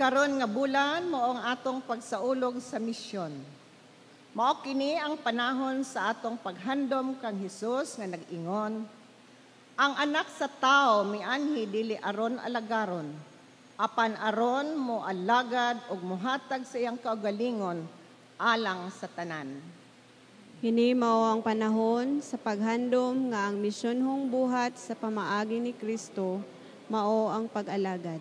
karon nga bulan mao ang atong pagsaulog sa misyon. Mao kini ang panahon sa atong paghandom kang Hesus nga nag-ingon, ang anak sa tao mianhi dili aron alagaron, apan aron mo alagad ug mohatag sa iyang kaugalingon alang sa tanan. Kini mao ang panahon sa paghandom nga ang misyonhong buhat sa pamaagi ni Kristo mao ang pag-alagad.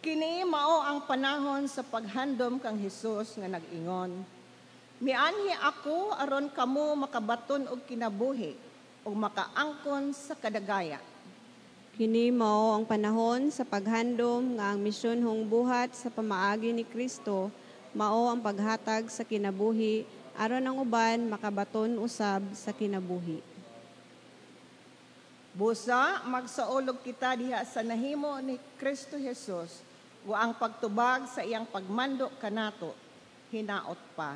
Kini mao ang panahon sa paghandom kang Hesus nga nag-ingon, mianhi ako aron kamo makabaton og kinabuhi ug makaangkon sa kadagaya. Kini mao ang panahon sa paghandom nga ang misyonhong buhat sa pamaagi ni Kristo mao ang paghatag sa kinabuhi aron ang uban makabaton usab sa kinabuhi. Busa magsaulog kita diha sa nahimo ni Kristo Jesus o ang pagtubag sa iyang pagmando kanato hinaot pa.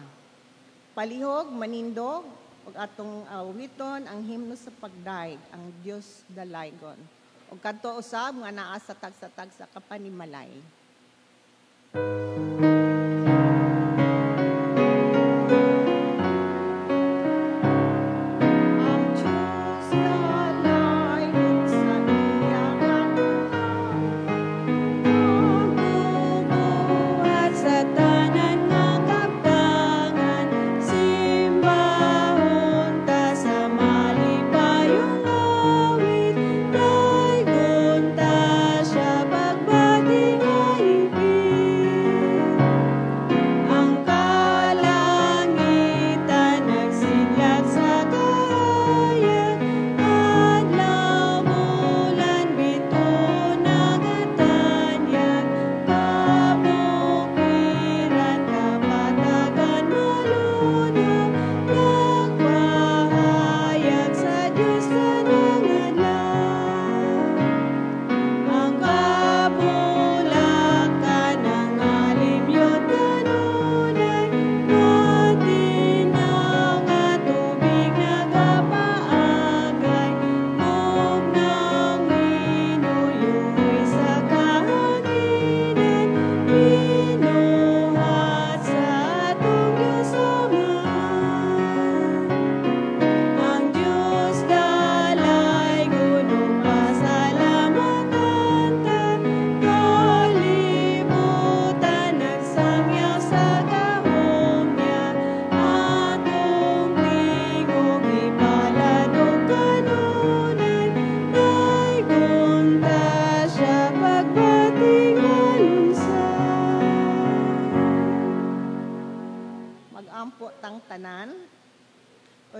Palihog manindog ug atong awiton ang himno sa pagdaig ang Dios dalaygon. Ug kadto usab nga naa sa tagsa-tag sa kapanimalay.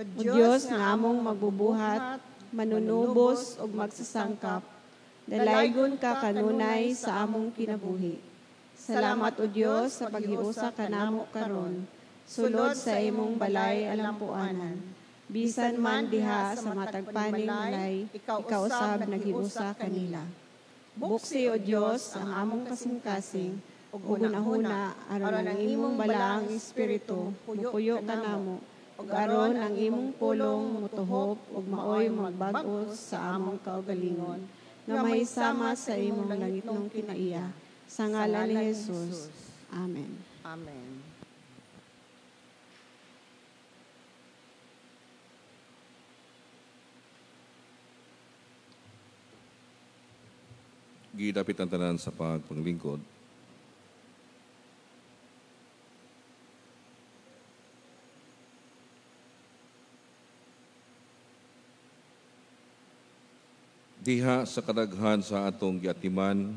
O Diyos nga among magbubuhat, manunubos ug magsasangkap, dalaygon ka kanunay sa among kinabuhi. Salamat o Diyos sa paghiusa kanamo karon, sulod sa imong balay alampuanan. Bisan man diha sa matag paning balay, ikaw usab naghiusa kanila. Buksi o Diyos ang among kasing-kasing, ug unahuna aron ang imong balaang espiritu mupuyo kanamo, ug aron ang imong pulong mutuhop ug maoy magbag-os sa among kaugalingon, nga mahisama sa imong langitnong kinaiya. Sa ngalan ni Jesus. Amen. Amen. Gidapit ang tanan sa pagpanglingkod. Diha sa kadaghan sa atong giatiman,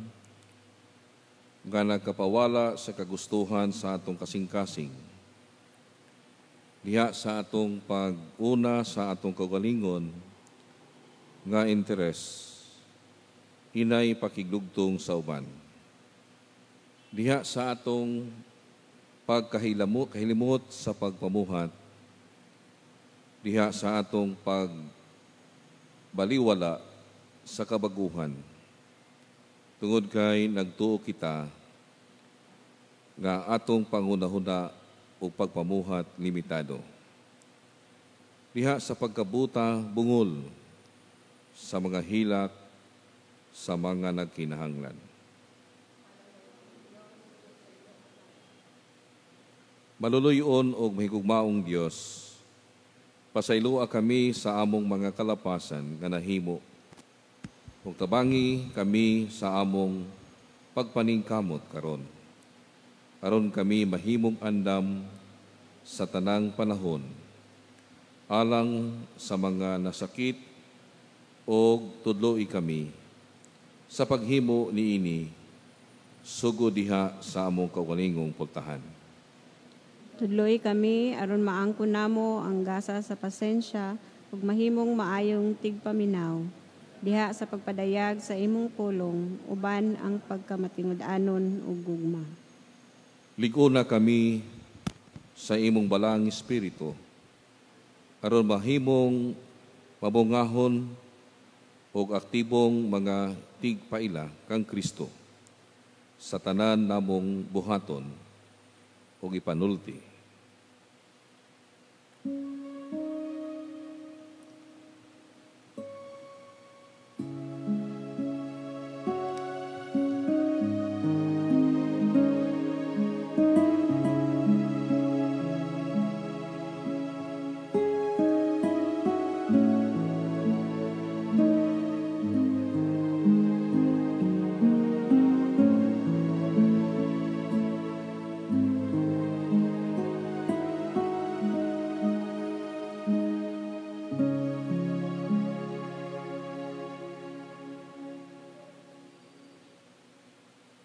nga nagkapawala sa kagustuhan sa atong kasing-kasing. Diha sa atong pag-una sa atong kaugalingon, nga interes, hinay pakigdugtong sa uban. Diha sa atong pagkahilimot sa pagpamuhat, diha sa atong pagbaliwala sa kabaguhan. Tungod kay nagtuo kita nga atong panghuna-huna o pagpamuhat limitado. Diha sa pagkabuta bungol sa mga hilak sa mga nagkinahanglan. maluluyon o mahigugmaong Dios, pasaylua kami sa among mga kalapasan nga nahimo, ug tabangi kami sa among pagpaningkamot karon. Aron kami mahimong andam sa tanang panahon, alang sa mga nasakit o tudloi kami sa paghimo niini, sugod diha sa among kaugalingong pultahan. Tudloy kami aron maangkon namo ang gasa sa pasensya ug mahimong maayong tigpaminaw diha sa pagpadayag sa imong pulong uban ang pagkamatingod-anon ug gugma. Ligo na kami sa imong balang espiritu aron mahimong mabungahon ug aktibong mga tigpaila kang Kristo sa tanan namong buhaton ug ipanulti.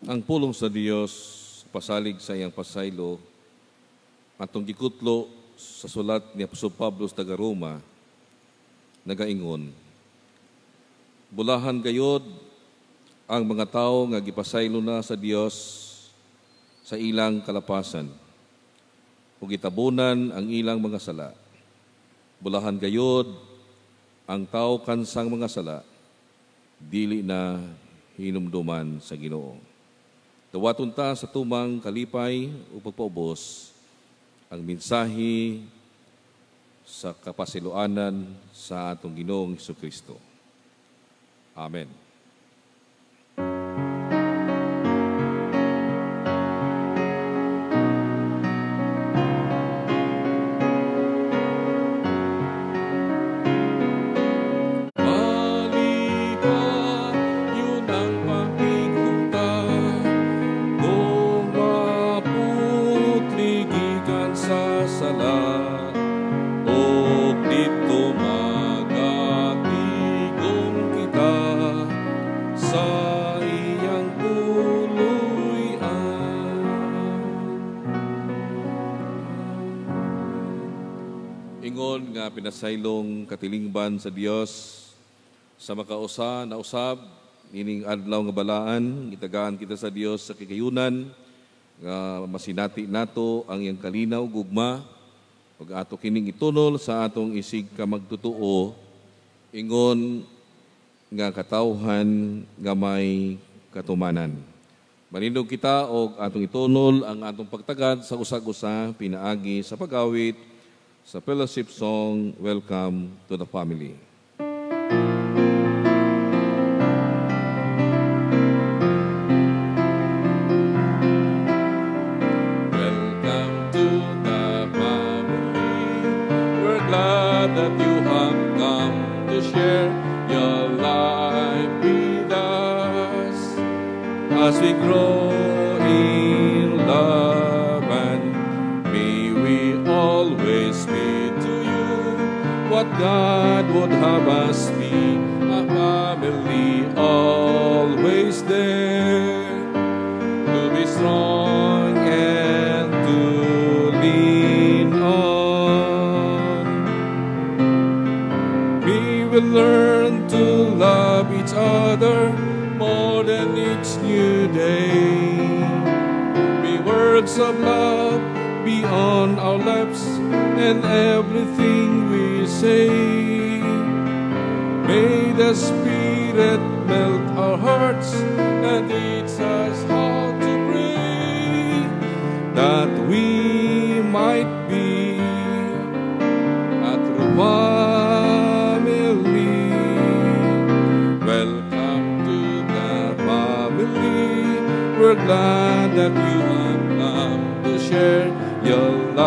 Ang pulong sa Dios pasalig sa iyang pasaylo atong gikutlo sa sulat ni Apostol Pablo sa taga-Roma nagaingon, bulahan gayod ang mga tao nga gipasaylo na sa Dios sa ilang kalapasan ug gitabunan ang ilang mga sala. Bulahan gayod ang tao kansang mga sala dili na hinumduman sa Ginoo. Dawaton ta sa tumang kalipay o pagpaubos ang mensahe sa kapasiluanan sa atong Ginoong Hesukristo. Amen. Ingon nga pinasaylong katilingban sa Dios sa makausa na usab ining adlaw nga balaan, gitagaan kita sa Dios sa kikayunan nga masinati nato ang iyang kalinaw gugma ug ato kining itunol sa atong isig ka magtutuo, ingon nga katawhan nga may katumanan. Manindog kita og atong itunol ang atong pagtagad sa usag-usa pinaagi sa pag-awit sa fellowship song, Welcome to the Family. Welcome to the family. We're glad that you have come to share your life with us as we grow in love, and may we always be to you what God would have us be, a family always there, to be strong and to lean on. We will learn to love each other more than each new day. May words of love be on our lips and everything we say. May the Spirit melt our hearts and teach us how to pray, that we might be a true family. Welcome to the family. We're glad that you have come to share your life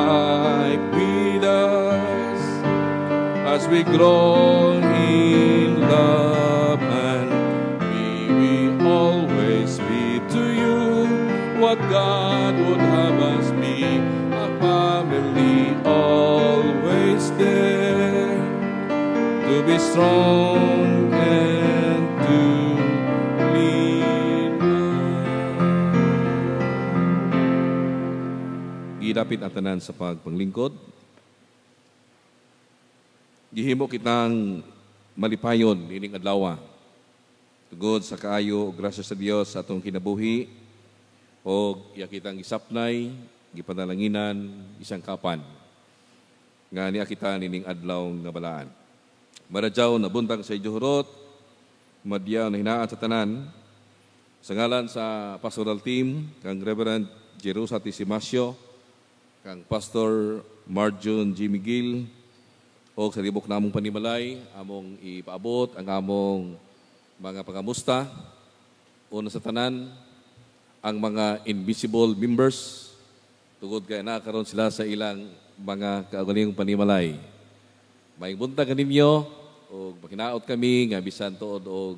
we grow in love, and may we always be to you what God would have us be, a family always there, to be strong and to lead us. Gidapit ang tanan sa pagpanglingkod. Gihimo kitang malipayon ining adlaw. Tugod sa kaayo o grasya sa Dios sa atong kinabuhi o iya kitang gisapnay, gipanalanginan, isang kapan nga niya kita nining adlaw nga balaan. Maradyaw na buntag sa ijuhurot, madyaw na hinaan sa tanan, sa ngalan sa pastoral team, kang Reverend Jerusa T. Simasio, kang Pastor Marjun G. Miguel, o sa libok namong panimalay, among ipaabot ang among mga pangamusta. Una sa tanan, ang mga invisible members, tugod kay nakaroon sila sa ilang mga kaugalingong panimalay. May buntag kaninyo, o makinaot kami, nga bisan tuod o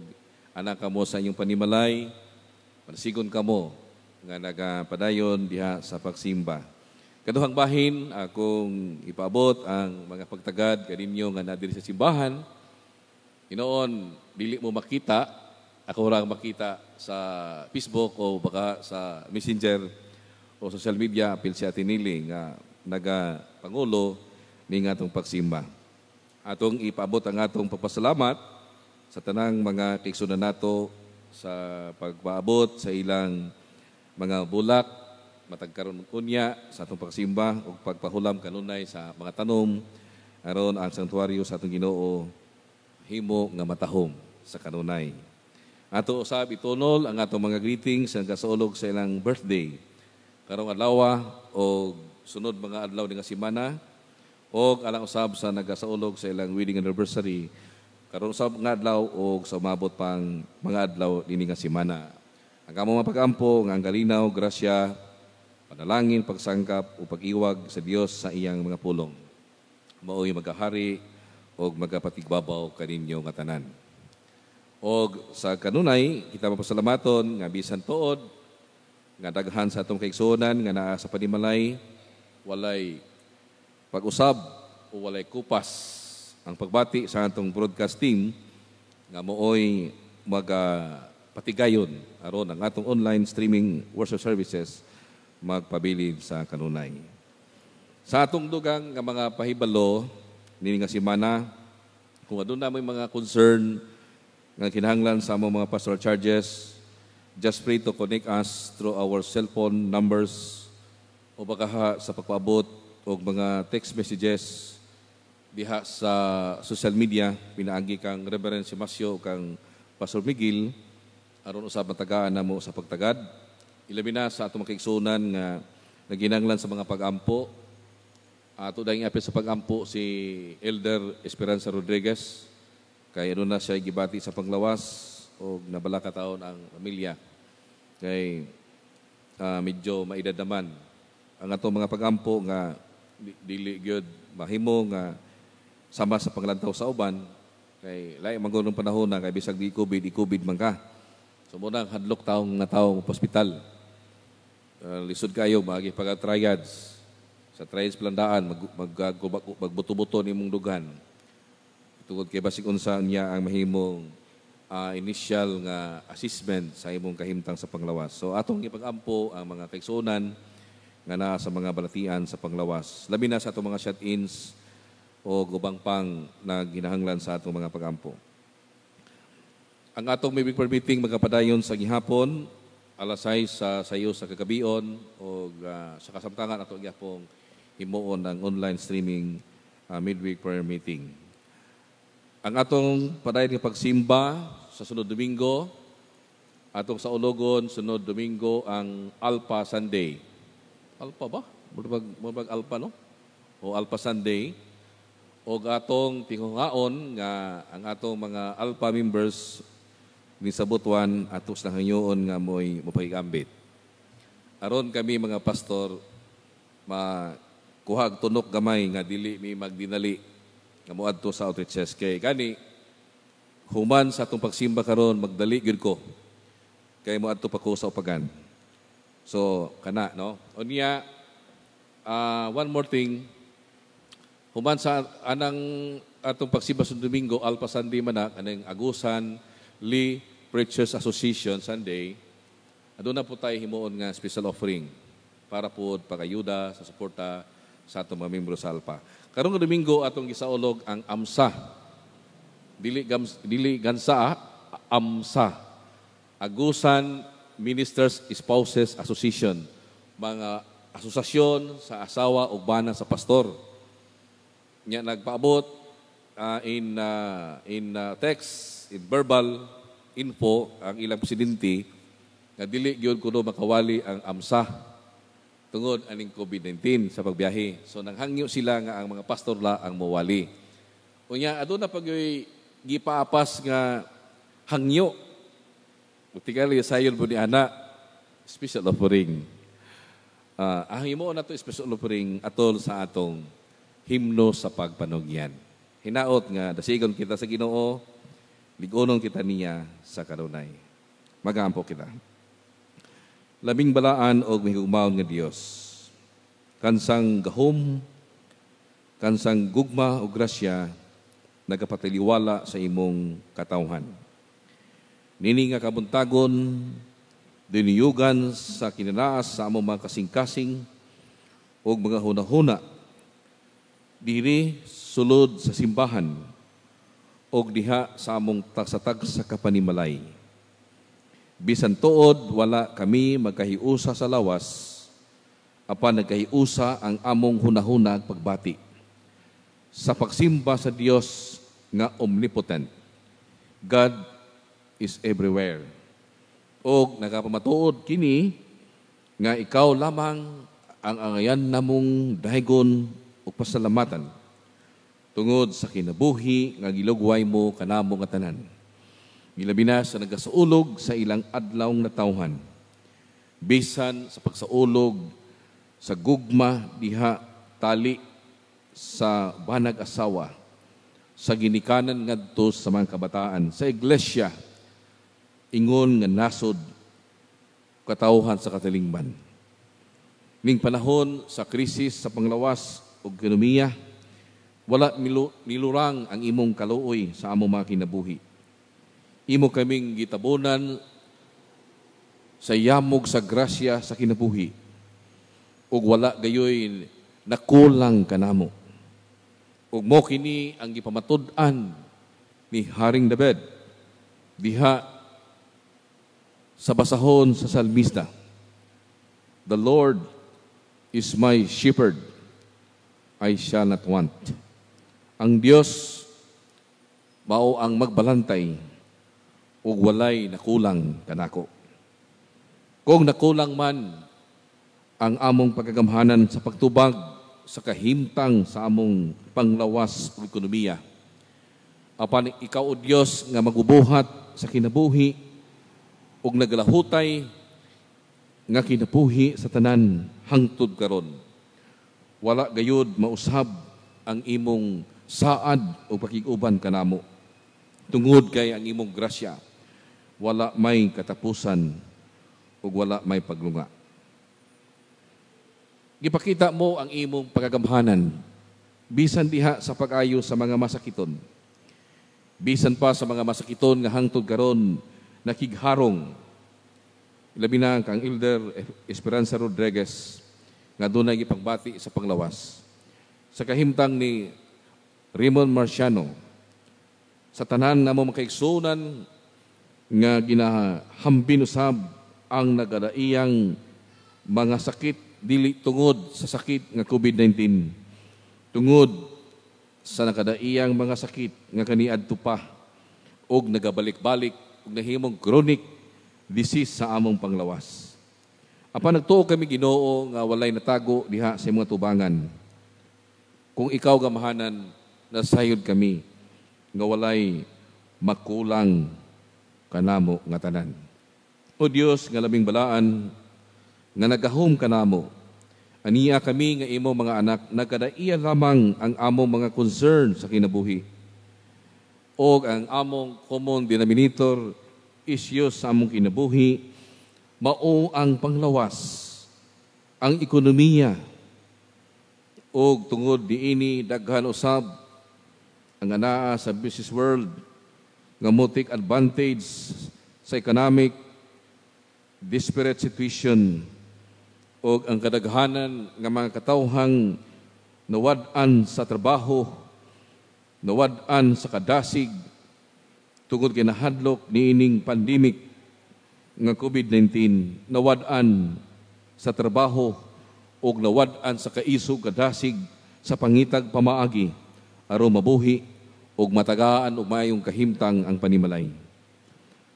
anak kamo sa inyong panimalay, panasigon kamo, nga nagapadayon diha sa pagsimba. Kaduhang bahin, akong ipaabot ang mga pagtagad kaninyo nga nadiri sa simbahan. Inoon, dili mo makita, ako lang makita sa Facebook o baka sa Messenger o social media, apil si Ate Nili nga nagapangulo ni atong pagsimba. Atong ipaabot ang atong pagpasalamat sa tanang mga kaigsunan nato sa pagpaabot sa ilang mga bulak, matagkaroon kunya sa atong pagsimba o pagpahulam kanunay sa mga tanom aron ang sanktuaryo sa atong Ginoo himo nga matahom sa kanunay. Ato usab itunol ang atong mga greetings nga kasulog sa ilang birthday karong adlaw o sunod mga adlaw nga semana o alang usab sa nagasaulog sa ilang wedding anniversary karon usab nga adlaw o sa umabot pang mga adlaw dinhi nga semana. Ang among mapag-ampo nga ang kalinaw, grasya, panalangin, pagsangkap o pag-iwag sa Dios sa iyang mga pulong. Mao'y magahari o magapatigbabaw kaninyo nga tanan. O sa kanunay, kita mapasalamaton nga bisan tuod, nga daghan sa atong kaigsuonan, nga naa sa panimalay, walay pag-usab o walay kupas ang pagbati sa atong broadcast team, nga mao'y magapatigayon aron ang atong online streaming worship services magpabilib sa kanunay. Sa atong dugang nga mga pahibalo nini nga semana, kung aduna may mga concern nga kinahanglan sa among mga pastoral charges, just pray to connect us through our cellphone numbers o baka sa pagpaabot o mga text messages diha sa social media, pinaagi kang Reverend Simasio o kang Pastor Miguel aron usab matagaan namo sa pagtagad. Ilabi na sa atong makaigsunan nga naginanglan sa mga pag-ampo. Ato dahil apil sa pag-ampo si Elder Esperanza Rodriguez. Kaya ano na siya gibati sa panglawas o nabalaka taon ang pamilya. Kaya medyo maedad naman. Ang atong mga pag-ampo nga dili gyud mahimo nga sama sa panglantaw sa uban. Kaya lahi mangunong panahon na kaya bisag di COVID man ka. So muna hadlok taong nga taong hospital. Lisod kayo, magi pag-triads. Sa triads pelandaan, magbuto-buto ni mong dugan. Tungod kay basig unsa niya ang mahimong initial nga assessment sa imong kahimtang sa panglawas. So atong ipag-ampo ang mga kaigsuonan nga naa sa mga balatian sa panglawas. Labi na sa atong mga shut-ins o gubang pang na ginahanglan sa atong mga pag-ampo. Ang atong may big meeting magapadayon sa gihapon, alas 6 sa sayo sa kagabion o sa kasamtangan ato gyapong himuon ang online streaming midweek prayer meeting. Ang atong padayon nga pagsimba sa sunod Domingo, atong sa Ologon sunod Domingo ang Alpha Sunday. Alpha ba? Murag Alpha no? O Alpha Sunday. O atong tinguhaon nga ang atong mga Alpha members ni sa Butuan atos na hanyoon nga mo'y mapagigambit. Aron kami mga pastor, makuhag tunok gamay nga dili mi magdinali nga moadto sa outreaches kay gani human sa atong pagsimba karon magdali gyud ko kay moadto pa ko sa upagan. So kana no. Unya one more thing, human sa anang atong pagsimba sa Domingo, Alpha Sunday manak, anang Agusan Lee Preachers Association Sunday, aduna po tayo himuon nga special offering para po pagayuda sa suporta sa atong mga membro sa Alpha. Karong Domingo atong gisaulog ang AMSA. Dili gansa, AMSA. Agusan Ministers Spouses Association. Mga asosasyon sa asawa o bana sa pastor. Nya nagpaabot in text, in verbal info ang ilang presidente nga dili gyud kuno makawali ang AMSA tungod aning COVID-19 sa pagbiyahe. So nanghangyo sila nga ang mga pastor la ang mawali. Unya aduna pag gipaapas nga hangyo. Utigali sayon po ni ana special offering. Ang himo na to special offering atol sa atong himno sa pagpanugyan. Hinaot nga dasigon kita sa Ginoo, ligonon kita niya sa kanunay. Magampo kita. Labing balaan o mahigugmaon nga Dios. Kansang gahom, kansang gugma o grasya, nagapatiliwala sa imong katawhan. Nini nga kabuntagon, diniyugan sa kinanaas sa among mga kasing-kasing o mga hunahuna, diri sulod sa simbahan o diha sa among tagsatag sa kapanimalay. Bisan tuod, wala kami magkahiusa sa lawas, apan nagkahiusa ang among hunahuna pagbati. Sa pagsimba sa Dios nga omnipotent, God is everywhere. O nagapamatuod kini, nga ikaw lamang ang angayan namong dahigon o pasalamatan, tungod sa kinabuhi nga gilugway mo kanamo nga tanan. Gilabi na sa nagasaulog sa ilang adlaw na tawhan. Bisan sa pagsaulog sa gugma diha tali sa banag asawa, sa ginikanan ngadto sa mga kabataan, sa iglesia, ingon nga nasod katawhan sa katilingban. Ning panahon sa krisis sa panglawas o ekonomiya, wala nilurang ang imong kaluoy sa among mga kinabuhi. Imo kaming gitabunan sa yamog sa grasya sa kinabuhi ug wala gayoy nakulang kanamo. Ug mo kini ang gipamatud-an ni Haring David diha sa basahon sa salmista. The Lord is my shepherd, I shall not want. Ang Dios mao ang magbalantay ug walay nakulang kanako. Kung nakulang man ang among pagagamhanan sa pagtubag sa kahimtang sa among panglawas ug ekonomiya, apan ikaw o Dios nga magubuhat sa kinabuhi ug nagalahutay nga kinabuhi sa tanan hangtod karon. Wala gayud mausab ang imong saad o pakiguban kanamo. Tungod kay ang imong grasya wala may katapusan ug wala may paglunga. Gipakita mo ang imong pagagamhanan bisan diha sa pag-ayo sa mga masakiton. Bisan pa sa mga masakiton nga hangtod karon nakigharong. Labi na kang Elder Esperanza Rodriguez nga dunay gipagbati sa panglawas. Sa kahimtang ni Raymond Marciano, sa tanan nga mo makaigsunan nga ginahambin usab ang nagadaiyang mga sakit dili tungod sa sakit nga COVID-19, tungod sa nakadaiyang mga sakit nga kaniadto pa og nagabalik-balik ug nahimong chronic disease sa among panglawas. Apan nagtuo kami Ginoo nga walay natago diha sa mga tubangan. Kung ikaw gamahanan, nasayod kami nga walay makulang kanamo nga tanan. O Dios nga labing balaan nga nagahom kanamo, Aniya kami nga imo mga anak, nagkadaiya lamang ang among mga concern sa kinabuhi. O ang among common denominator issues sa among kinabuhi, mao ang panglawas, ang ekonomiya, o tungod diini daghan usab ang anaa sa business world nga mo take advantage sa economic disparate situation o ang kadaghanan nga mga katawhang nawad-an sa trabaho, nawad-an sa kadasig tungod kay nahadlok niining pandemic nga COVID-19, nawad-an sa trabaho o nawad-an sa kaisog kadasig sa pangitag pamaagi aron mabuhi o matagaan o mayong kahimtang ang panimalay.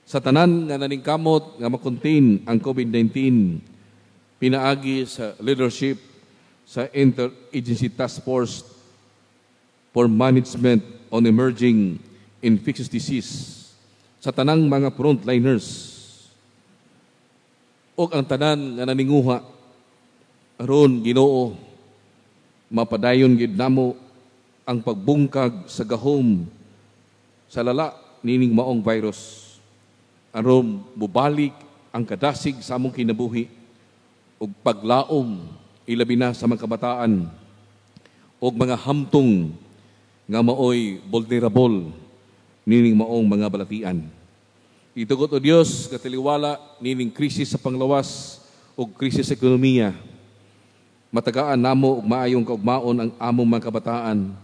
Sa tanan nga naningkamot nga makontain ang COVID-19, pinaagi sa leadership sa Interagency Task Force for Management on Emerging Infectious Disease sa tanang mga frontliners o ang tanan nga naninguha aron Ginoo mapadayon gid namo ang pagbungkag sa gahom sa lala nining maong virus aron mubalik ang kadasig sa among kinabuhi ug paglaom ilabi na sa mga kabataan ug mga hamtong nga maoy vulnerable nining maong mga balatian. Itugot o Dios katiliwala nining krisis sa panglawas ug krisis sa ekonomiya. Matagaan namo ug maayong kaugmaon ang among mga kabataan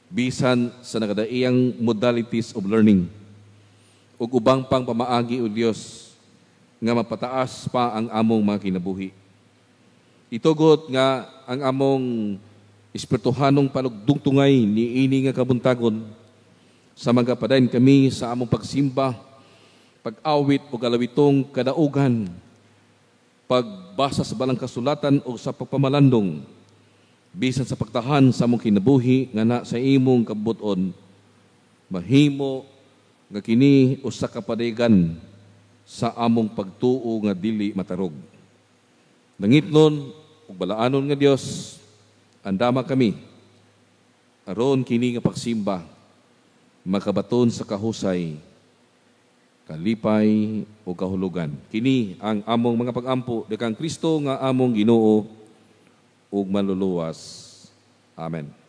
bisan sa nakadaiyang modalities of learning ug ubang pang pamaagi o Dios nga mapataas pa ang among mga kinabuhi. Itugot nga ang among espirituhanong panugdungtungay niini nga kabuntagon sa mga padayon kami sa among pagsimba, pag-awit o galawitong kadaugan, pagbasa sa balang kasulatan o sa pagpamalandong, bisan sa pagtahan sa among kinabuhi nga na sa imong kabuton, mahimo nga kini usa ka padayon sa among pagtuo nga dili matarog. Nangitnon ug balaanon nga Dios, andama kami aron kini nga pagsimba makabaton sa kahusay, kalipay o kahulugan. Kini ang among mga pag-ampo dakang Kristo nga among Ginoo ug manluluwas. Amen.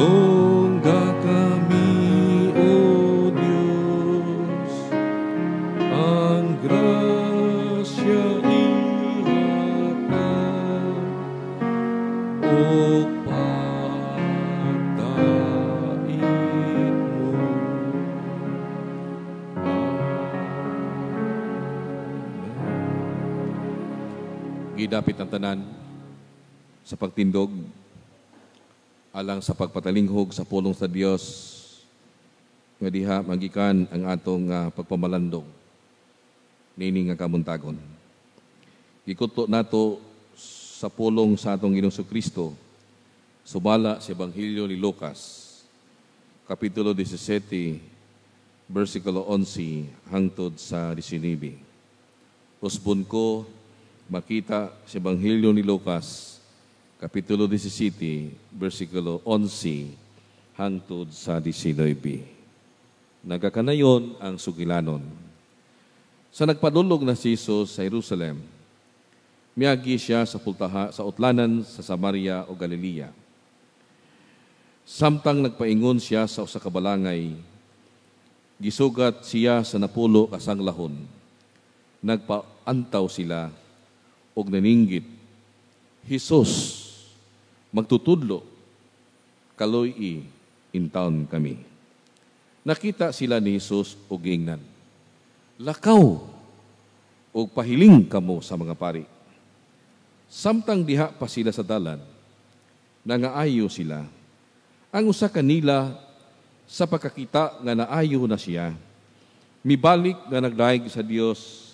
Dongga kami, O Diyos, ang grasya ihatag o pagdait mo. Gidapit ang tanan sa pagtindog alang sa pagpatalinghog sa pulong sa Dios nga diha magikan ang atong pagpamalandong nini nga kamuntagon. Gikuto nato sa pulong sa atong Ginoong Kristo subala sa Ebanghelyo ni Lucas kapitulo 17 versikulo 11 hangtod sa 19. Usbon ko makita sa Ebanghelyo ni Lucas Kapitulo 17, versikulo 11, hangtod sa 19. Nagakanayon ang sugilanon. Sa nagpadulog na si Jesus sa Jerusalem, miagi siya sa pultaha sa utlanan sa Samaria o Galilea. Samtang nagpaingon siya sa usa ka balangay, gisugat siya sa napulo kasang lahon. Nagpaantaw sila og naninggit, Jesus, magtutudlo, kaloy intawon kami. Nakita sila ni Jesus o giingnan. Lakaw o pahiling kamo sa mga pari. Samtang diha pa sila sa dalan, nangaayo sila. Ang usa kanila sa pagkakita nga naayo na siya, mibalik nga nagdaig sa Dios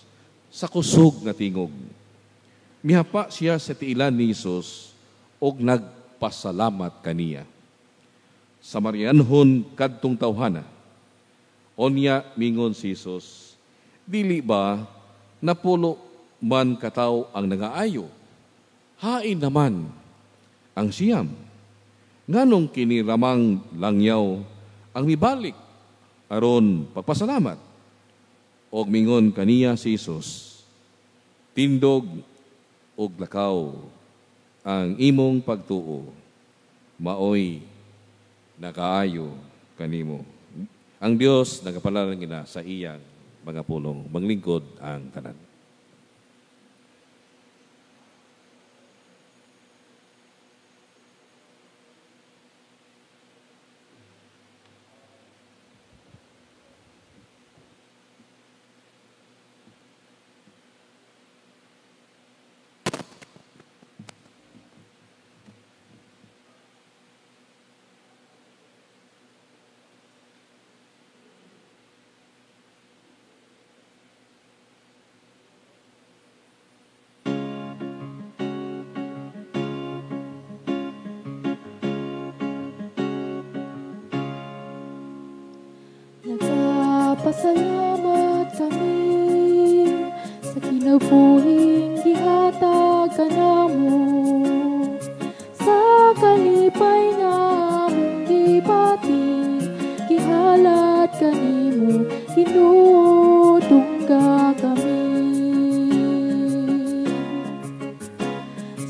sa kusog nga tingog. Mihapa siya sa tiilan ni Jesus og nagpasalamat kaniya. Sa Marianhon kadtong tawhana, onya mingon si Jesus, dili ba napulo man kataw ang nangaayo? Hain naman ang siyam. Nganong kini ramang langyaw ang mibalik aron pagpasalamat. Og mingon kaniya si Jesus, tindog og lakaw ang imong pagtuo, maoy nakaayo kanimo. Ang Dios nagapalaran gina sa iyang mga pulong, maglingkod ang tanan. Nagpapasalamat kami sa kinabuhing gihatag kanamo, sa kalipay na among gibati, gihalat kanimo, tinutungga kami.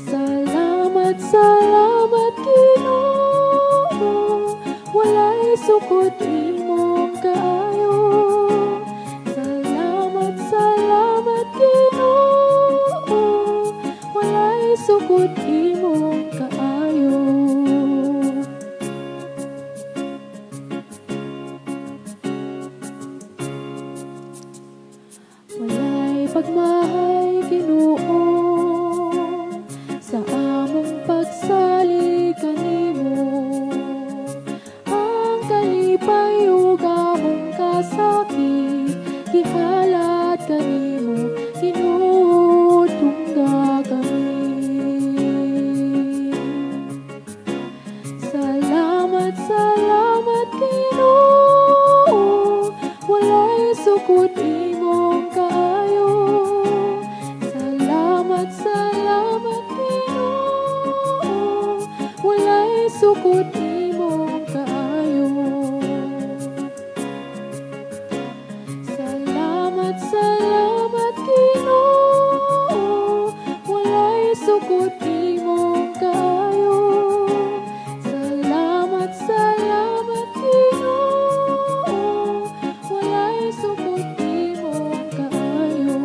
Salamat, salamat Ginoo, walay sukot imong kaayo. Salamat, salamat Ginoo, walay sukot imong kaayo. Walay pagmahay Ginoo sa among pagsali kanimo, ang kalipay ug among kasakit, gihalat kanimo, tinutungga kami. Salamat, salamat Ginoo, walay sukot imong kaayo. Salamat, salamat Ginoo, walay sukot imong kaayo. Salamat, salamat Ginoo, walay sukot imong kaayo. Salamat, salamat Ginoo, walay sukot imong kaayo.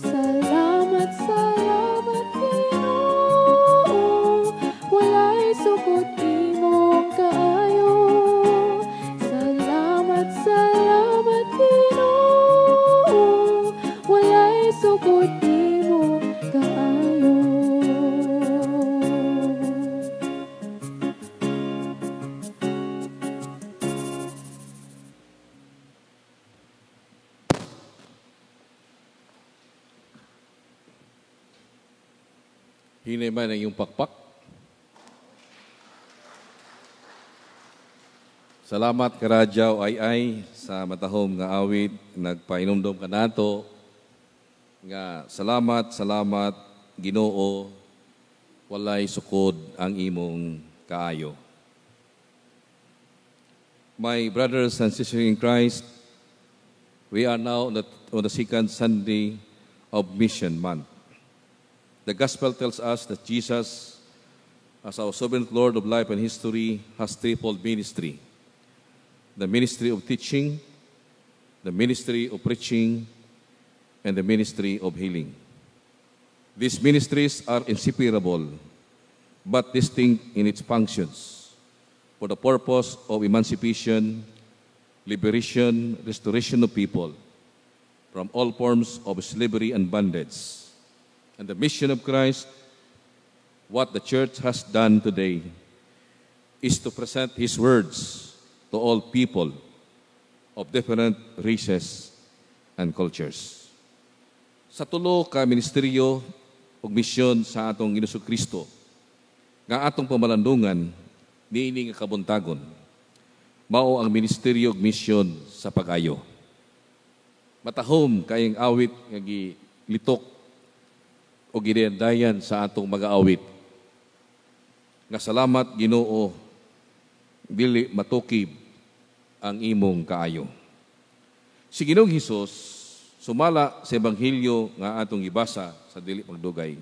Salamat, salamat Ginoo, walay sukot imong kaayo. Salamat, salamat Ginoo, walay sukot imong kaayo. Hinay man ang iyong pakpak. Salamat karadyaw ay sa matahom nga awit, nagpainumdom ka nato nga salamat, salamat Ginoo, walay sukod ang imong kaayo. My brothers and sisters in Christ, we are now on the second Sunday of Mission Month. The Gospel tells us that Jesus, as our sovereign Lord of life and history, has threefold ministry. The ministry of teaching, the ministry of preaching, and the ministry of healing. These ministries are inseparable, but distinct in its functions, for the purpose of emancipation, liberation, restoration of people from all forms of slavery and bondage. And the mission of Christ, what the church has done today, is to present His words to all people of different races and cultures. Sa tulo ka ministeryo ug misyon sa atong Ginoong Kristo, nga atong pamalandungan, niini nga kabuntagon, mao ang ministeryo ug misyon sa pag-ayo. Matahom kayong awit nga gilitok o gidayan sa atong mag-aawit. Nga salamat Ginoo, dili matukib ang imong kaayo. Si Ginoong Hesus sumala sa ebanghelyo nga atong gibasa sa dili pagdugay.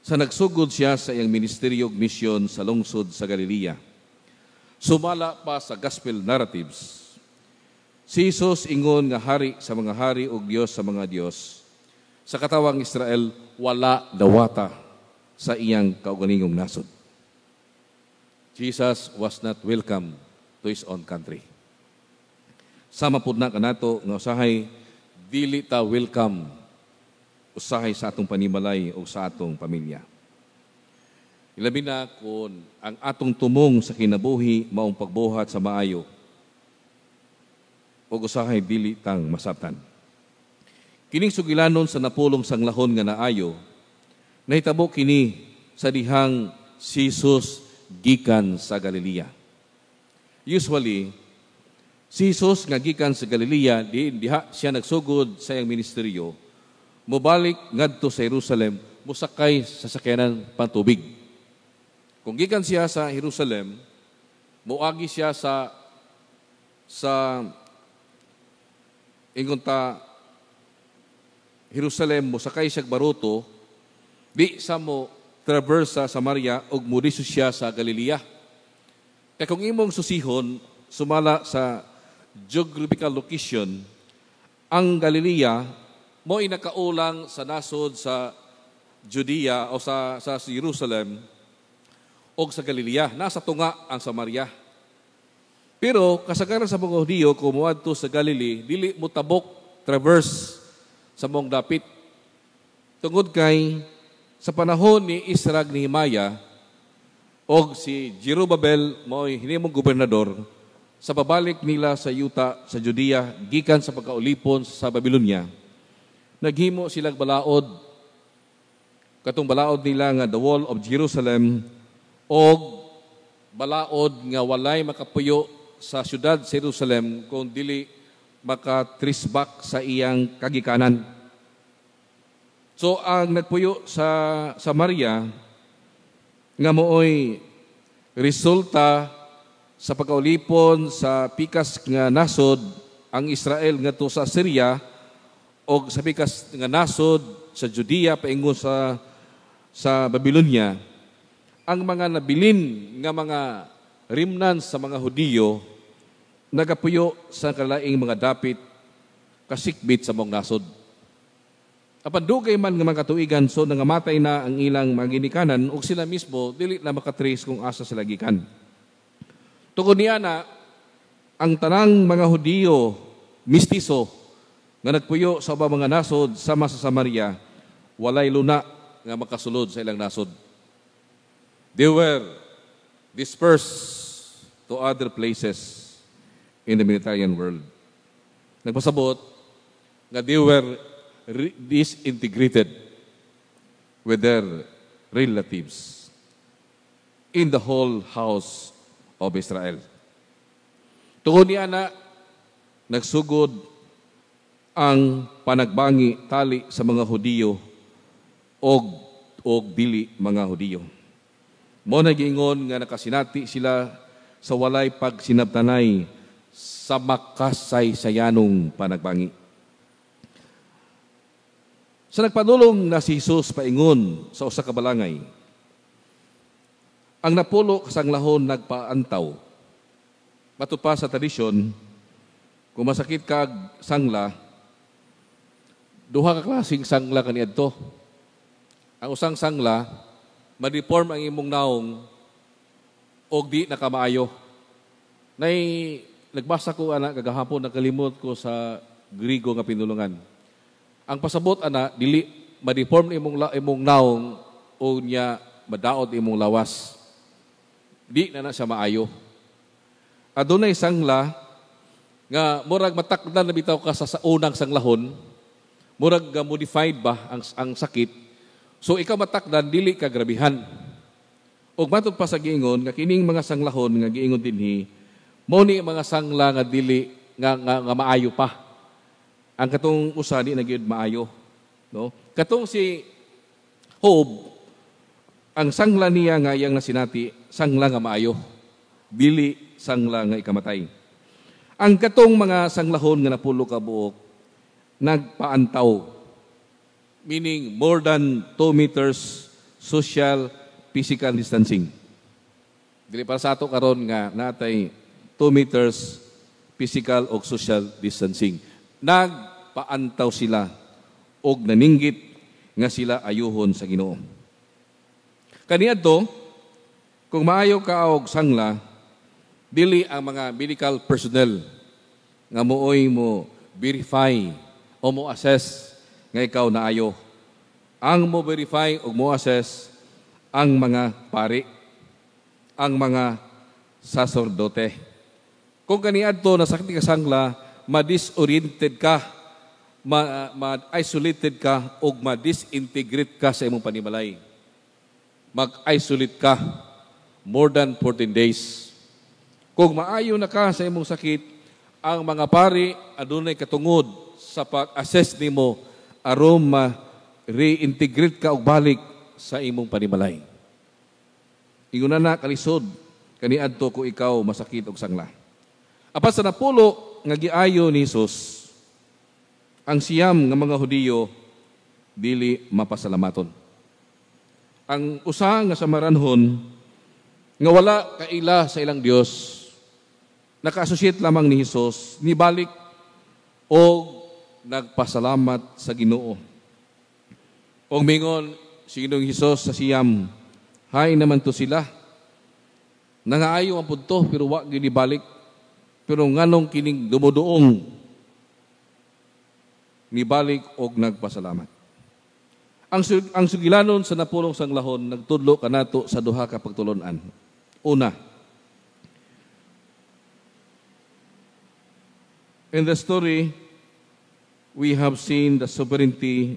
Sa nagsugod siya sa iyang ministeryo ug misyon sa lungsod sa Galilea. Sumala pa sa gospel narratives. Si Hesus ingon nga hari sa mga hari ug Dios sa mga Dios. Sa katawang Israel wala dawata sa iyang kaugalingong nasod. Jesus was not welcome to his own country. Sama pud na kanato nga usahay dili ta welcome usahay sa atong panimalay o sa atong pamilya. Ilabi na kung ang atong tumong sa kinabuhi maong pagbuhat sa maayo o usahay dili tang masabtan. Kining sugilanon sa napulong sanglahon nga naayo, nahitabo kini sa dihang si Jesus gikan sa Galilea. Usually, si Jesus nga gikan sa Galilea, diha siya nagsugod sa iyang ministeryo, mubalik ngadto sa Jerusalem, musakay sa sakyanan pantubig. Kung gikan siya sa Jerusalem, muagi siya sa ingunta Jerusalem, musakay siya baruto, di sa mo traversa sa Samaria ug muriso siya sa Galilea. Kaya kung imong susihon, sumala sa geographical location, ang Galilea mo inakaulang sa nasod sa Judea o sa Jerusalem o sa Galilea. Nasa tunga ang Samaria. Pero kasagaran sa mga Hudiyo, kumuadto sa Galilee, dili mo tabok traverse sa mong dapit. Tungod kay sa panahon ni Isra ni Nehemia o si Jerubabel mo'y hinimong gobernador, sa pabalik nila sa Yuta, sa Judea, gikan sa pagkaulipon sa Babylonia, naghimo silang balaod, katong balaod nila nga the wall of Jerusalem, o balaod nga walay makapuyo sa syudad sa Jerusalem kung dili makatrisbak sa iyang kagikanan. So ang nagpuyo sa Samaria nga mooy resulta sa pagkaulipon sa pikas nga nasod ang Israel ngadto sa Syria o sa pikas nga nasod sa Judea paingon sa Babylonia, ang mga nabilin nga mga remnants sa mga Hudiyo nagapuyo sa kalaing mga dapit kasikbit sa mong nasod. Apan dugay man nga mga katuigan, so nangamatay na ang ilang mga ginikanan ug sila mismo dili na makatrace kung asa sila gikan. Tungod niya na ang tanang mga Hudiyo mistiso nga nagpuyo sa ubang mga nasod sama sa Samaria, walay luna nga makasulod sa ilang nasod. They were dispersed to other places in the Mediterranean world. Nagpasabot nga they were disintegrated with their relatives in the whole house of Israel. Tungod niya na nagsugod ang panagbangi tali sa mga Hudiyo og dili mga Hudiyo. Mo nagingon nga nakasinati sila sa walay pagsinabtanay sa makasaysayanong panagbangi. Sa nagpanulong na si Jesus paingon sa usa ka balangay, ang napulo kasanglahon nagpaantaw. Matod pa sa tradisyon, kung masakit kag sangla, duha ka klaseng sangla kaniadto. Ang usang sangla, ma-deform ang imong naong og di nakamaayo. Nagbasa ko anak kagahapon, nakalimot ko sa Grigo nga pinulungan. Ang pasabot ana dili ma-deform imong naong o niya madaot imong lawas. Di na siya maayo. Adunay sangla nga murag matakdan na bitaw ka sa unang sanglahon, murag modified ba ang sakit. So ikaw matakdan dili ka grabihan. Ug matod pa sa giingon nga kining mga sanglahon nga giingon dinhi, mao ni mga sangla nga dili nga maayo pa. Ang katong usa di na gyud maayo, no? Katong si Job, ang sangla niya nga iyang nasinati, sangla nga maayo, dili sangla nga ikamatay. Ang katong mga sanglahon nga napulo ka buok, nagpaantaw, meaning more than 2 meters social, physical distancing. Dili para sa ato karon nga natay 2 meters physical o social distancing. Nagpaantaw sila og naninggit nga sila ayuhon sa Ginoo. Kaniadto, kung maayo ka og sangla, dili ang mga medical personnel nga mooy mo verify o mo assess nga ikaw naayo. Ang mo verify o mo assess ang mga pari, ang mga saserdote. Kung kaniadto nasakit ka sangla, ma-disoriented ka, ma-isolated ka o ma-disintegrate ka sa imong panimalay. Mag-isolate ka more than 14 days. Kung maayo na ka sa imong sakit, ang mga pari adunay katungod sa pag-assess nimo aron ma-reintegrate ka og balik sa imong panimalay. Ingon na kalisod kaniadto ko ikaw masakit og sangla. Apan sa napulo nga giayo ni Hesus, ang siyam nga mga Hudiyo dili mapasalamaton. Ang usa nga samaranhon nga wala kaila sa ilang Dios, naka-associate lamang ni Hesus, nibalik o nagpasalamat sa Ginoo. O mingon si Ginoong Hesus sa siyam, hay naman to sila. Nangaayo ang punto pero wa gyud ibalik. Pero nganong kining dumuduong nibalik og nagpasalamat. Ang sugilanon sa napulong sanglahon nagtudlo kanato sa duha ka pagtulon-an. Una, in the story, we have seen the sovereignty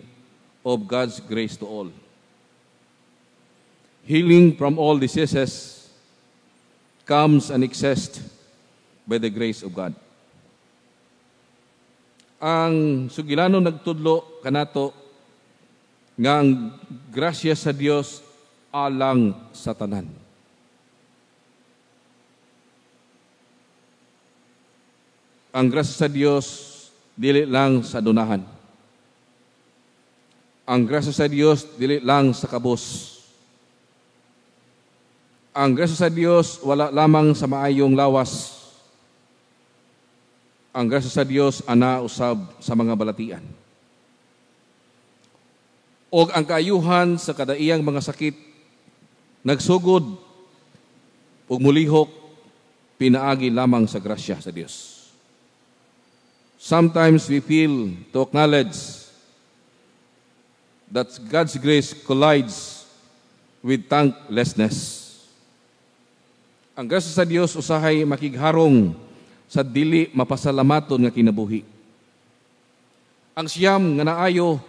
of God's grace to all. Healing from all diseases comes and exists by the grace of God. Ang sugilanon nagtudlo kanato nga ang grasya sa Dios alang sa tanan. Ang grasya sa Dios dili lang sa dunahan. Ang grasya sa Dios dili lang sa kabos. Ang grasya sa Dios wala lamang sa maayong lawas. Ang grasya sa Dios ana usab sa mga balatian. O ang kaayuhan sa kadaiyang mga sakit nagsugod ug mulihok pinaagi lamang sa grasya sa Dios. Sometimes we feel to acknowledge that God's grace collides with thanklessness. Ang grasya sa Dios usahay makigharong sa dili mapasalamaton nga kinabuhi. Ang siyam nga naayo,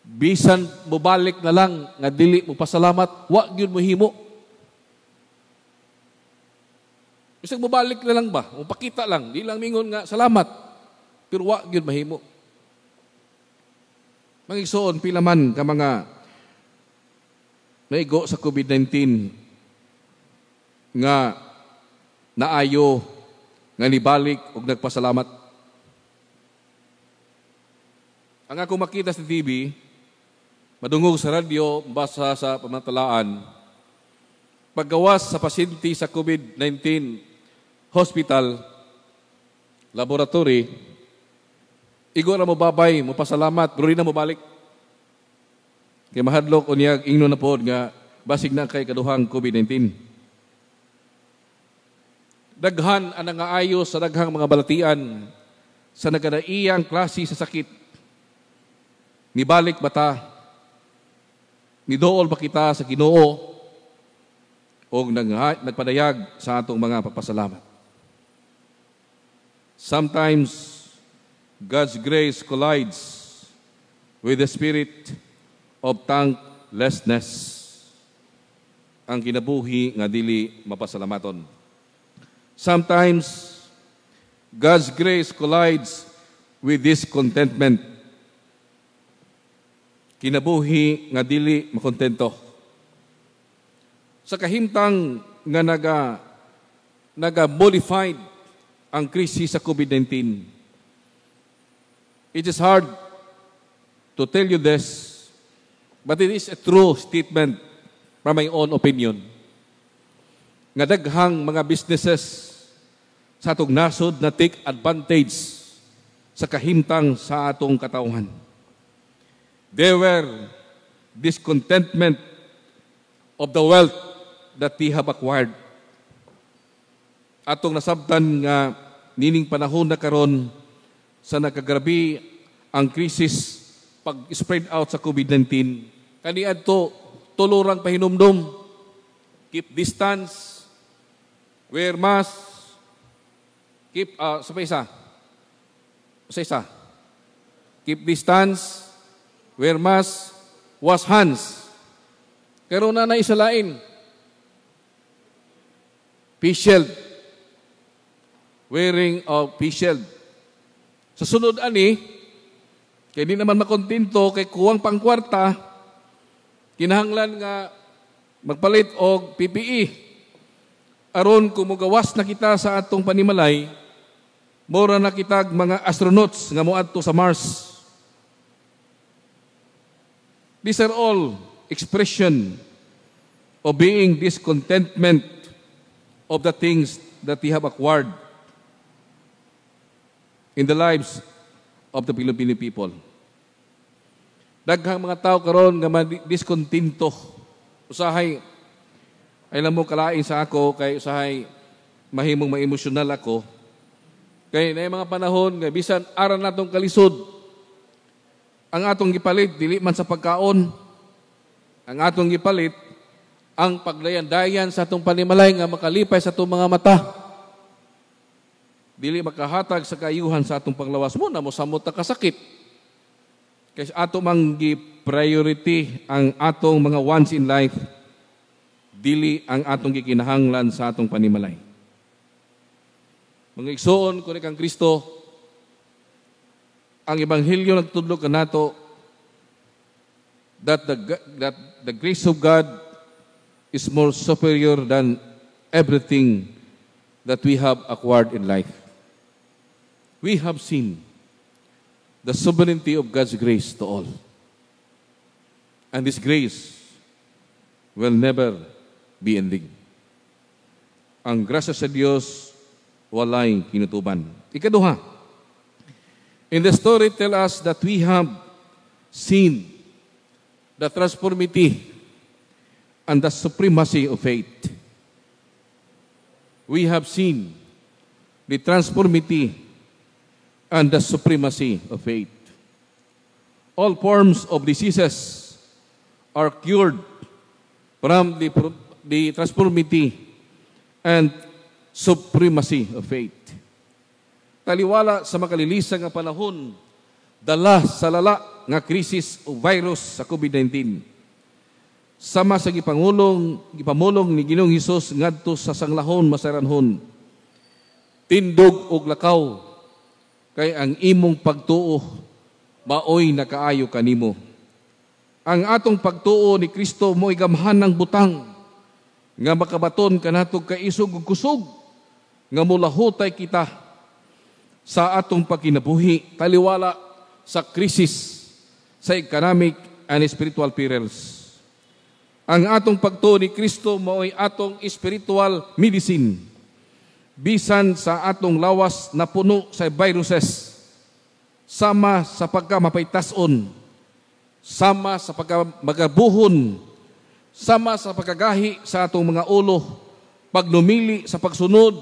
bisan mubalik na lang nga dili mo pasalamat, wa gyud mo himo. Bisag mubalik na lang ba? Mupakita lang, di lang mingon nga salamat, pero wa gyud mahimo. Mangigsuon pila man ka mga naigo sa COVID-19 nga naayo nga nibalik ug nagpasalamat. Ang ako makita sa TV, madungog sa radyo, basa sa pamantalaan, paggawas sa pasyente sa COVID-19 hospital, laboratory, igo na mo babay, mo pasalamat, pero rin na mo balik. Kaya mahadlok o niya, ingno na po nga, basig na kay kaduhang COVID-19. Daghan ang nangaayo sa daghang mga balatian sa nagkadaiyang klase sa sakit. Nibalik ba ta? Nidool ba kita sa Ginoo? O nagpadayag sa atong mga papasalamat? Sometimes God's grace collides with the spirit of thanklessness. Ang kinabuhi nga dili mapasalamaton. Sometimes God's grace collides with discontentment. Kinabuhi nga dili makontento. Sa kahimtang nga naga-modified ang krisis sa COVID-19. It is hard to tell you this, but it is a true statement from my own opinion. Nga daghang mga businesses sa atong nasod na take advantage sa kahimtang sa atong katawhan. There were discontentment of the wealth that we have acquired. Atong nasabtan nga nining panahon na karon sa nakagrabe ang krisis pag-spread out sa COVID-19. Kaniadto tulurang pahinumdum, keep distance, wear mask, keep keep distance, wear mask, wash hands. Karon na isalain. Face shield. Wearing of face shield. Sa sunod ani, kaya di naman makontento kay kuwang pangkwarta, kinahanglan nga magpalit og PPE. Aron kung mugawas na kita sa atong panimalay, mora na kitag mga astronauts nga moadto sa Mars. These are all expression of being discontentment of the things that we have acquired in the lives of the Filipino people. Daghang mga tao karon nga discontento. Usahay, alam mo kalain sa ako, kay usahay mahimong ma-emosyonal ako. Kay na mga panahon nga bisan aran natong kalisod, ang atong gipalit dili man sa pagkaon, ang atong gipalit ang pagdayan-dayan sa atong panimalay nga makalipay sa atong mga mata. Dili makahatag sa kayuhan sa atong panglawas mo na mo samot ta kasakit. Kay ato mang gi-priority ang atong mga once in life, dili ang atong gikinahanglan sa atong panimalay. Mga igsoon ko ni kang Kristo, ang ebanghelyo nagtudlo kanato that the grace of God is more superior than everything that we have acquired in life. We have seen the sovereignty of God's grace to all. And this grace will never be ending. Ang grasya sa Diyos walay kinutuban. Ikaduha, in the story tell us that we have seen the transformity and the supremacy of faith. We have seen the transformity and the supremacy of faith. All forms of diseases are cured from the transformity and supremacy of faith. Taliwala sa makalilisang nga panahon, dala sa lala nga krisis o virus sa COVID-19. Sama sa gipamulong ni Ginoong Hesus ngadto sa sanglahon masaranhon. Tindog og lakaw kay ang imong pagtuo maoy nakaayo kanimo. Ang atong pagtuo ni Kristo mo'y gamhan ng butang nga makabaton kanatog kaisog ug kusog nga mulahutay kita sa atong pagkinabuhi taliwala sa krisis sa economic and spiritual perils. Ang atong pagtuo ni Kristo mao'y atong spiritual medicine. Bisan sa atong lawas na puno sa viruses, sama sa pagkamapaytason, sama sa pagkamagabuhon, sama sa pagkagahi sa atong mga ulo, pagnumili sa pagsunod,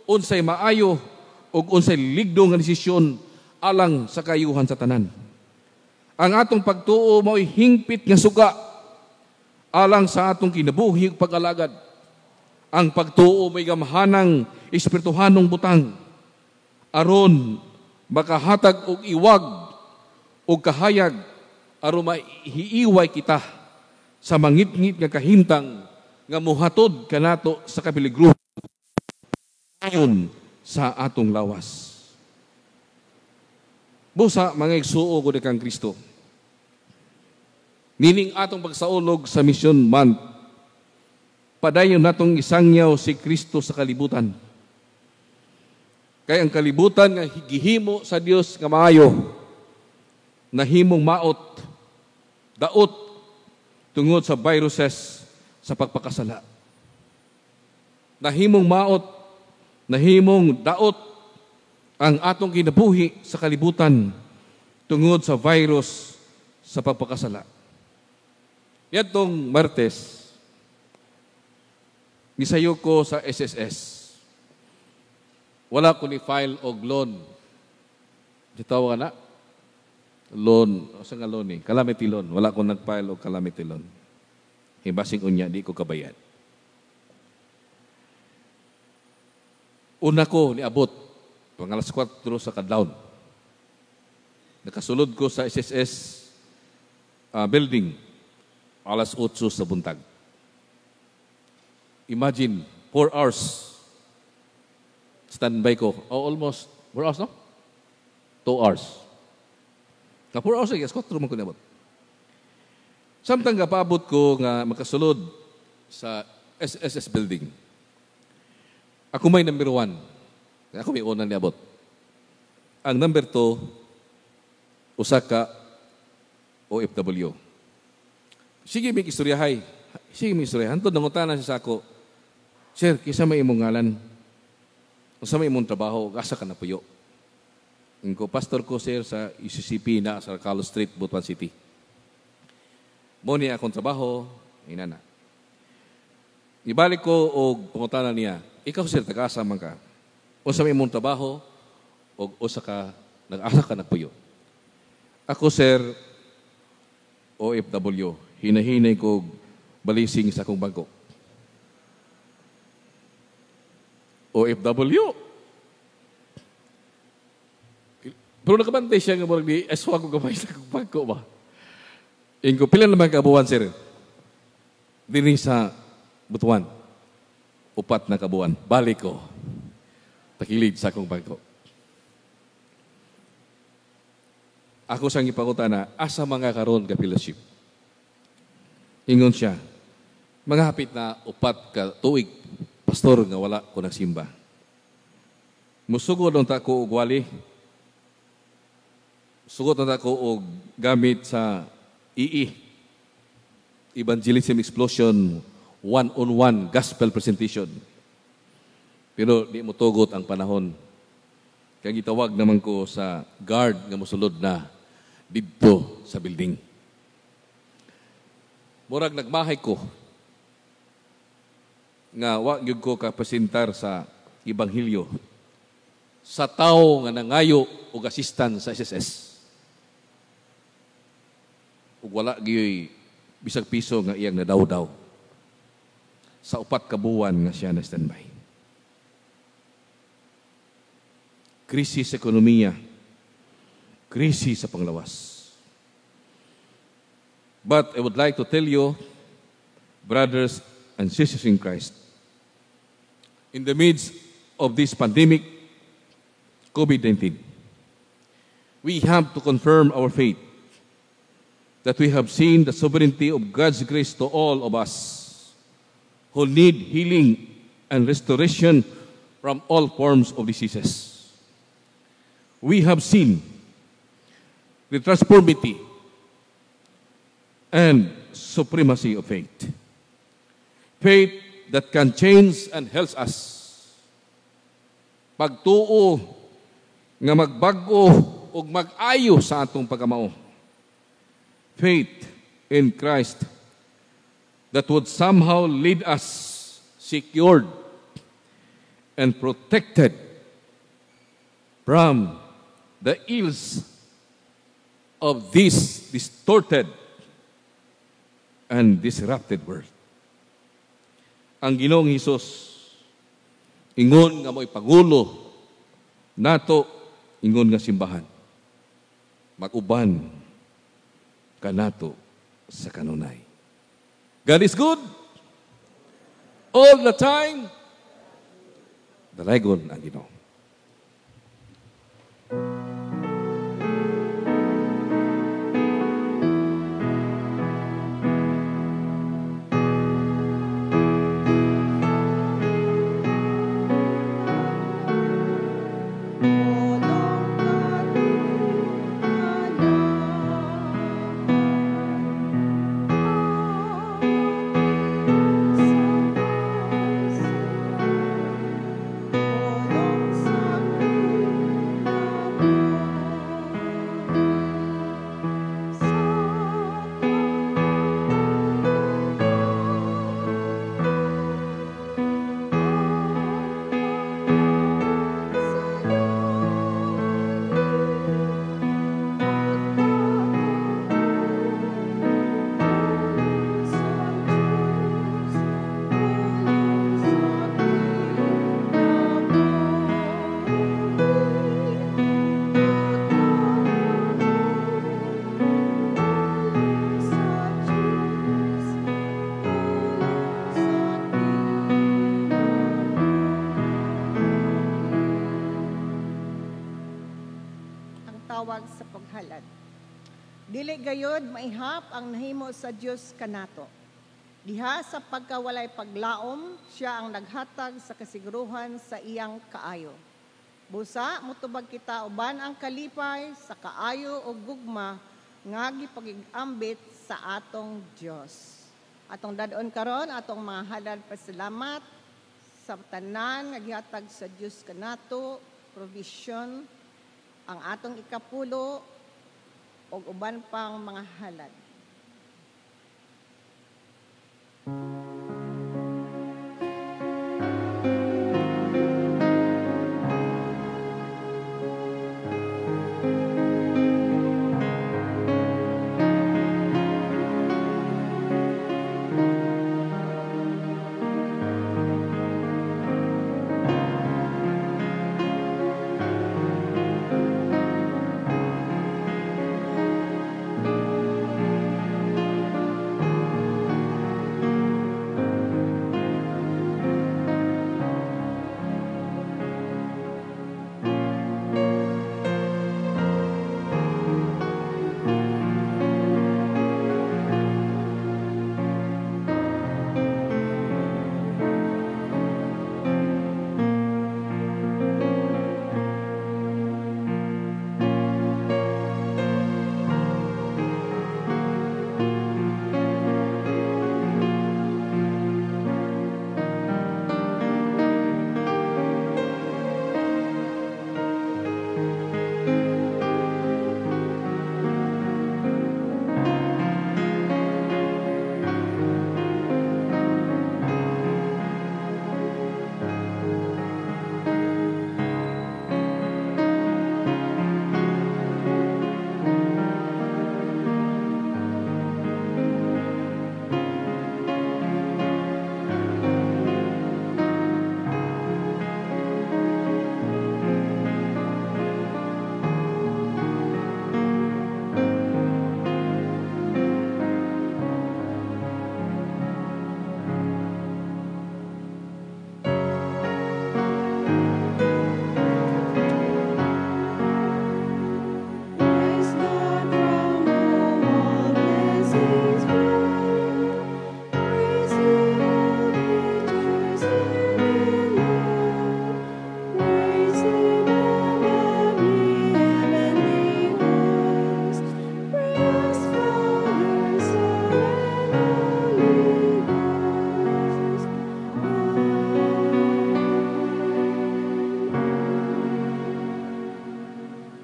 unsay maayo, o unsay ligdo nga desisyon alang sa kayuhan sa tanan. Ang atong pagtuo mao'y hingpit nga suga alang sa atong kinabuhi ug pag-alagad. Ang pagtuo may gamhanang espirituhanong butang. aron makahatag og iwag og kahayag aron mahiiway kita sa mangit-ngit nga kahimtang nga muhatod kanato sa kapiligro ayon sa atong lawas. Busa mga igsuo ko kang Kristo. Nining atong pagsaulog sa Mission Month, padayon natong isangyaw si Kristo sa kalibutan. Kaya ang kalibutan nga gihimo sa Dios nga maayo, nahimong maot, daot, tungod sa viruses sa pagpakasala. Nahimong maot, nahimong daot ang atong kinabuhi sa kalibutan tungod sa virus sa pagpakasala. Yadtong Martes, nisayo ko sa SSS. Wala ko ni file og loan. Ditawa na? Loan. O sa nga loan eh? Calamity loan. Wala ko nag-file og calamity loan. Hibasing unya, di ko kabayad. Una ko niabot, pangalas 4 sa kadlawon. Nakasulod ko sa SSS building, alas 8 sa buntag. Imagine, 4 hours standby ko. Oh, almost 4 hours, no? 2 hours. Na 4 hours, yes, 4 man ko niabot. Samtang kapaabot ko nga makasulod sa SSS building. Ako may number 1. Ako may unang niabot. Ang number 2, usa ka OFW. Sige, may istoryahay. Sige, may istoryahay. Hantod, nangutana siya sa ako, Sir, kisa may imong ngalan? Kung sa may imong trabaho, asa ka na puyo? Ko, pastor ko, sir, sa UCCP na sa Carlos Street, Butuan City. Mo niya akong trabaho, inana. Ibalik ko o pangutana niya, ikaw, sir, taga-asa man ka. O sa may imong trabaho, o usa ka, nag-asa ka na puyo. Ako, sir, OFW, hinahinay ko balising sa akong bangko. OFW. Pero nakabantay siya nga marag di aswa ko gamay sa akong bangko ba. Ingko, pila naman kabuwan, sir? Dini sa Butuan. 4 na kabuwan. Balik ko. Takilid sa akong bangko. Ako sang ipangutana, asa mga karon ka fellowship? Ingon siya, mga hapit na 4 ka tuig, pastor nga wala ko nagsimba. Musugod ang tako og wali. Sugod ang tako og gamit sa Evangelism Explosion 1-on-1 Gospel Presentation. Pero di mo tugot ang panahon. Kaya gitawag naman ko sa guard nga mosulod na dito sa building. Murag nagmahay ko nga wa gyud ko kapresentar sa Ebanghelyo sa tao nga nangayo og assistant sa SSS. Ug wala gyud bisag piso nga iyang nadaw-daw sa 4 ka buwan nga siya na standby. Krisis sa ekonomiya, krisis sa panglawas. But I would like to tell you, brothers and sisters in Christ, in the midst of this pandemic, COVID-19, we have to confirm our faith that we have seen the sovereignty of God's grace to all of us who need healing and restoration from all forms of diseases. We have seen the transformity and supremacy of faith. Faith that can change and help us. Pagtuo nga magbago o mag-ayo sa atong pagkamao. Faith in Christ that would somehow lead us secured and protected from the ills of this distorted and disrupted world. Ang Ginoong Hesus ingon nga mo'y pangulo nato ingon nga simbahan. Mag-uban kanato sa kanunay. God is good all the time. Dalaygon ang Ginoo. Tawag sa paghalad. Dili gayod maihap ang nahimo sa Dios kanato. Diha sa pagkawalay paglaom, siya ang naghatag sa kasiguruhan sa iyang kaayo. Busa motubag kita uban ang kalipay sa kaayo o gugma nga gipag-ambit sa atong Dios. Atong dadon karon atong mga halad pasalamat sa tanan nga gihatag sa Dios kanato, provision, ang atong ikapulo o uban pang mga halad.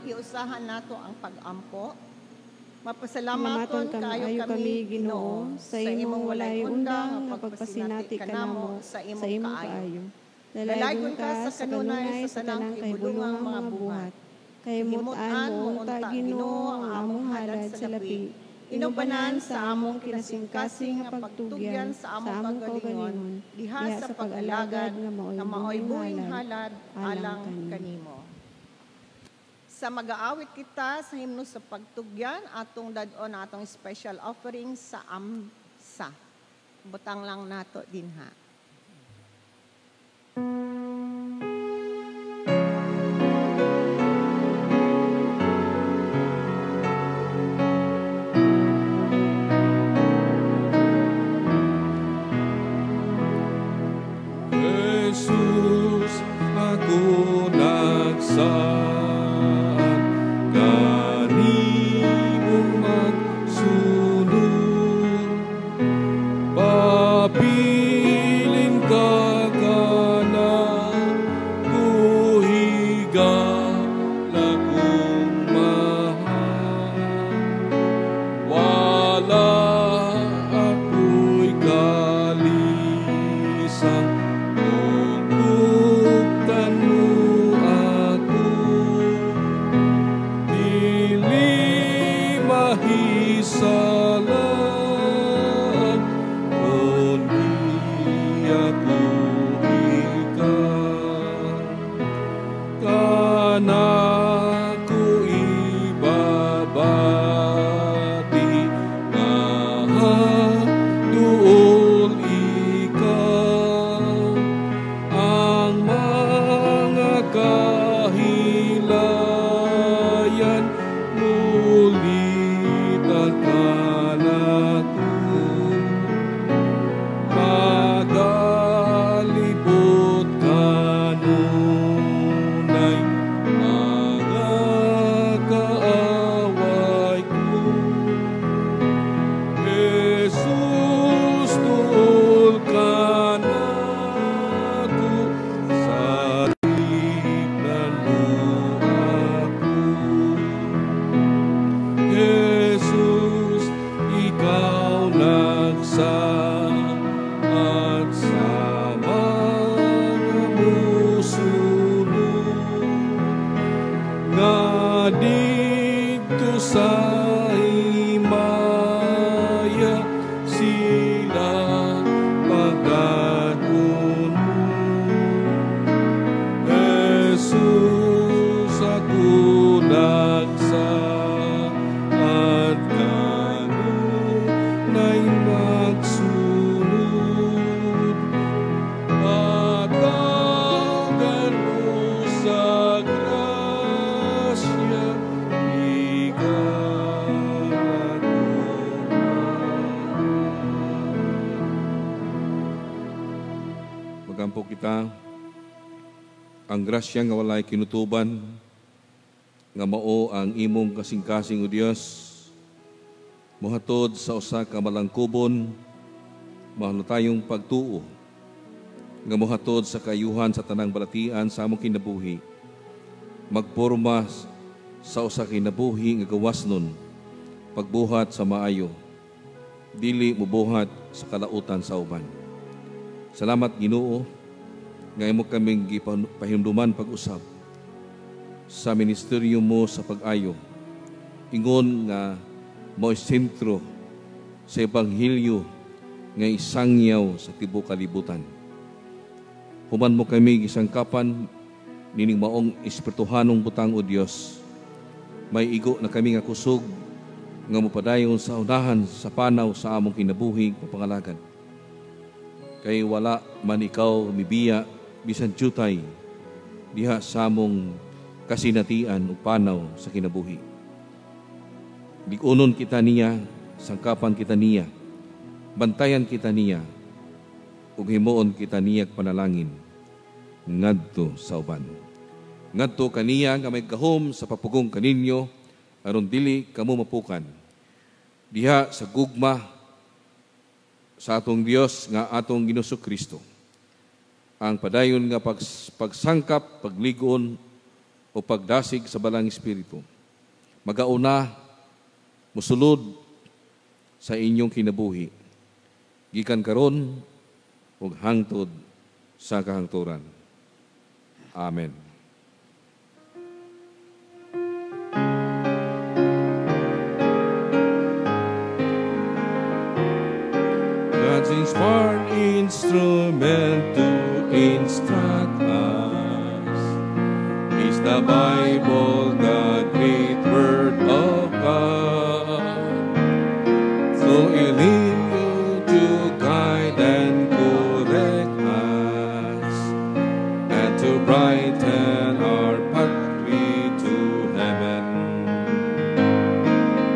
Iusahan nato ang pag-ampo. Mapasalamaton kaayo kami, Ginoo, sa imong walay undang nga pagpasinati kanamo sa imong kaayo. Dalaygon ka sa kanunay sa tanang kahibulungang mga buhat. Kahimutan mo unta, Ginoo, ang among halad sa lapi. Inubanan sa among kinasingkasing nga pagtugyan sa among kagalingon, diha sa pag-alagad nga maoy buhing halad alang kanimo. Sa mag-aawit kita sa himno sa pagtugyan, atong dadon atong special offering sa AMSA. Butang lang nato din ha. Jesus, ako nagsaan, kanimong magsunod. Papiling ka na, kuhigala kong mahal. Wala ako'y kalisang, salam, kundi ako ikaw. Kanako ibabati na dool ikaw, ang mga kahilayan muli magalibot kanunay mga kaaway ko. Jesus, tuol ka na ko sa libnan mo ako. Jesus, ikaw nagsaad sa mga musunod, nga dito sa himaya sila pagdadunod. Jesus, ako nagsaad kanunay magsunod. Patagan mo sa grasya, ikaw ako. Magampo kita, ang grasya nga walay kinutuban, nga mao ang imong kasing-kasing o Dios, muhatod sa usa ka malangkubon, mahalo tayong pagtuo, nga muhatod sa kayuhan sa tanang balatian sa among kinabuhi, magporma sa usa ka kinabuhi nga gawasnon, pagbuhat sa maayo, dili mubuhat sa kalautan sa uban. Salamat Ginoo, nga imo kaming gipahimduman pag-usab sa ministeryo mo sa pag-ayo. Ingon nga mo'y sentro sa Ebanghelyo nga isangyaw sa tibuok kalibutan. Human mo kami gisangkapan nining maong espirituhanong butang o Dios. May igo na kami nga kusog nga mopadayon sa unahan sa panaw sa among kinabuhi o pangalagad. Kay wala man ikaw mibiya bisan jutay diha sa among kasinatian o panaw sa kinabuhi. Bigunon kita niya, sangkapan kita niya, bantayan kita niya, ug himuon kita niya panalangin ngadto sa uban. Ngadto kaniya nga may gahom sa papugong kaninyo aron dili kamo mapukan. Diha sa gugma sa atong Dios nga atong Ginoong Kristo. Ang padayon nga pagsangkap, pagligon o pagdasig sa balang espiritu. Magauna, musulod sa inyong kinabuhi. Gikan karon ug hangtod sa kahangturan. Amen. God's inspired instrument to instruct us is the Bible, the great word of God. So it lead you to guide and correct us, and to brighten our pathway to heaven.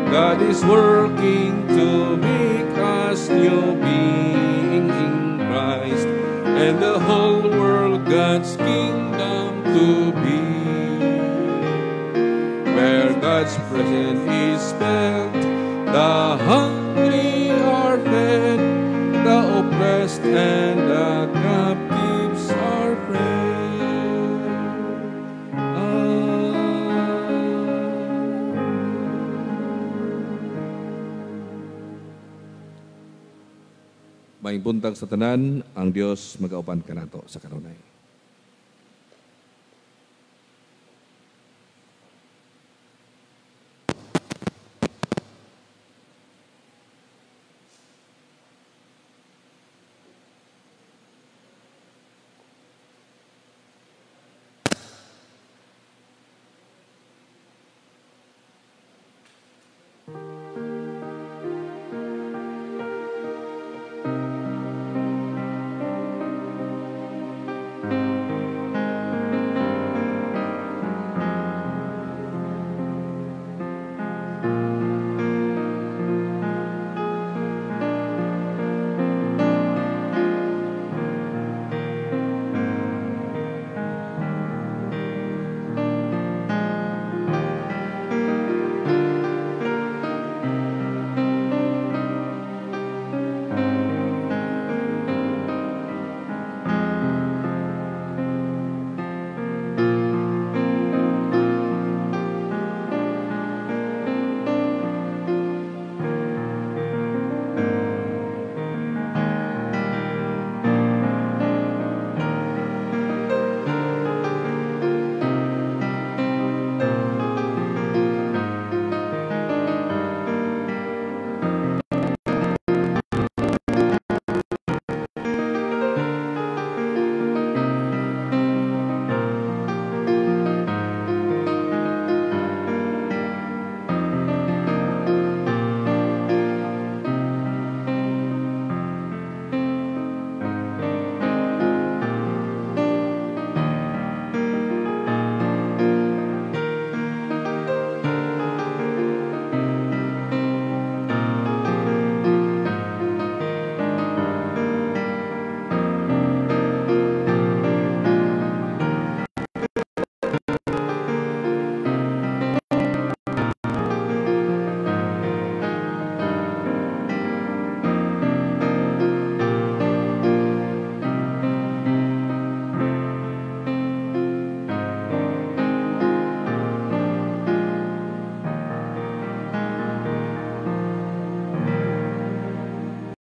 God is working to make us new beings in Christ, and the whole world God's kingdom to be, where God's presence is felt, the hungry are fed, the oppressed and the captives are freed. Maing buntag sa tanan, ang Dios magauban kanato sa kanunay.